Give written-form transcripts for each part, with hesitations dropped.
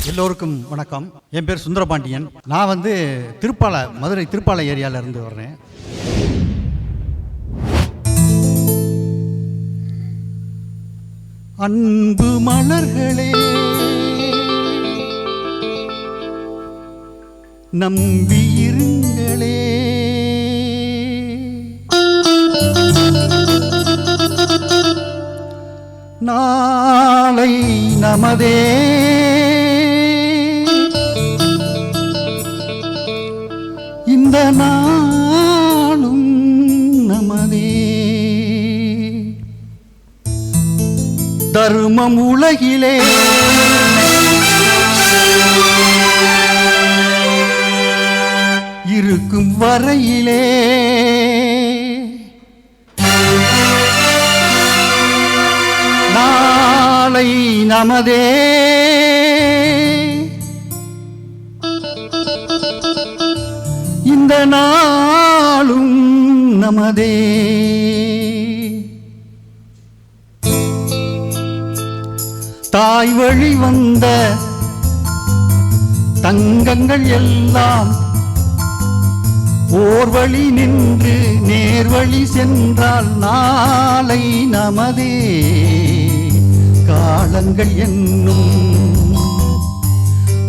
எல்லோருக்கும் வணக்கம். என் பேர் சுந்தரபாண்டியன். நான் மதுரை திருப்பாலை ஏரியாவில் இருந்து வர்றேன். அன்பு மலர்களே, நம்பியிருங்களே, நாளை நமதே, இந்த நாளும் நமதே. தர்மம் உலகிலே இருக்கும் வரையிலே நாளை நமதே, இந்த நாளும் நமதே. தாய் வழி வந்த தங்கங்கள் எல்லாம் ஓர் வழி நின்று நேர்வழி சென்றால் நாளை நமதே. காலங்கள் என்னும்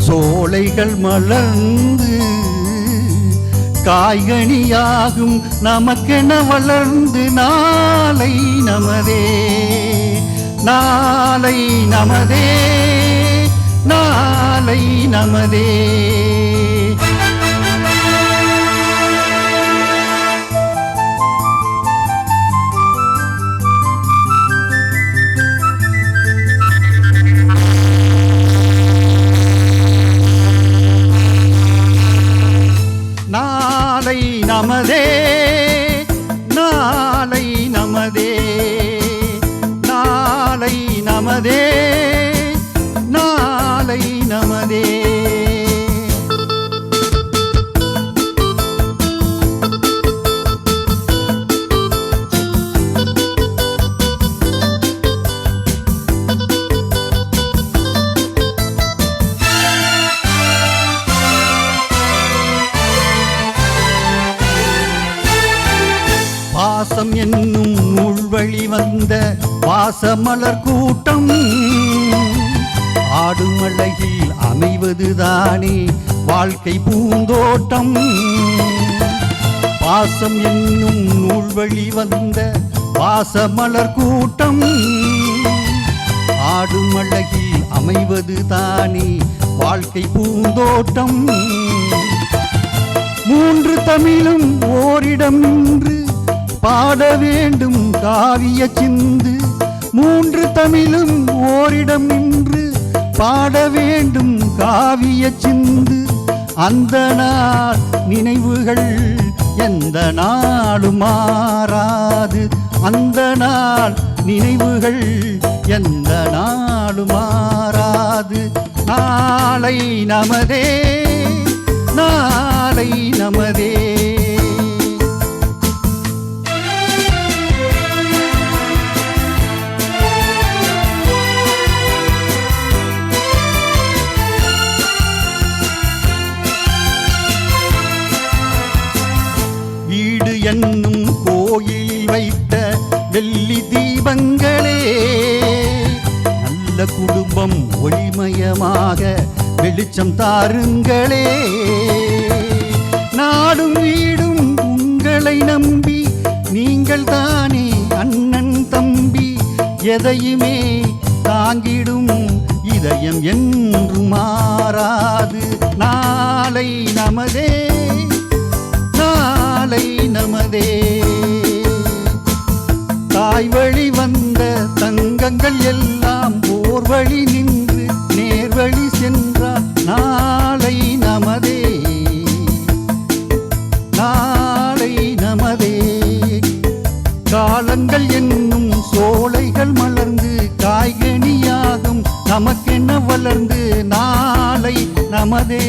சோலைகள் மலர்ந்து காய்கனியாகும் நமக்கென வளர்ந்து நாளை நமதே, நாளை நமதே, நாளை நமதே. நாளை நமதே, நாளை நமதே, நாளை நமதே, நாளை நமதே. பாசம் என்னும் நூல் வழி வந்த பாசமலர் கூட்டம் ஆடும் அழகில் அமைவதுதானே வாழ்க்கை பூந்தோட்டம். பாசம் என்னும் நூல் வழி வந்த பாசமலர் கூட்டம் ஆடும் அழகில் அமைவதுதானே வாழ்க்கை பூந்தோட்டம். மூன்று தமிழும் ஓரிடம் நின்று பாட வேண்டும் காவிய சிந்து. மூன்று தமிழும் ஓரிடம் நின்று பாட வேண்டும் காவிய சிந்து. அந்த நாள் நினைவுகள் எந்த நாளும் மாறாது. அந்த நாள் நினைவுகள் எந்த நாளும் மாறாது. நாளை நமதே, நாளை நமதே. வீடு என்னும் கோயிலில் வைத்த வெள்ளி தீபங்களே, நல்ல குடும்பம் ஒளிமயமாக வெளிச்சம் தாருங்களே. நாடும் வீடும் உங்களை நம்பி நீங்கள் தானே அண்ணன் தம்பி. எதையுமே தாங்கிடும் இதயம் என்று மாறாது. நாளை நமதே, நாளை நமதே. தாய் வழி வந்த தங்கங்கள் எல்லாம் ஓர் வழி நின்று நேர்வழி சென்றால் நாளை நமதே, நாளை நமதே. காலங்கள் என்னும் சோலைகள் மலர்ந்து காய்கனியாகும் நமக்கென வளர்ந்து நாளை நமதே,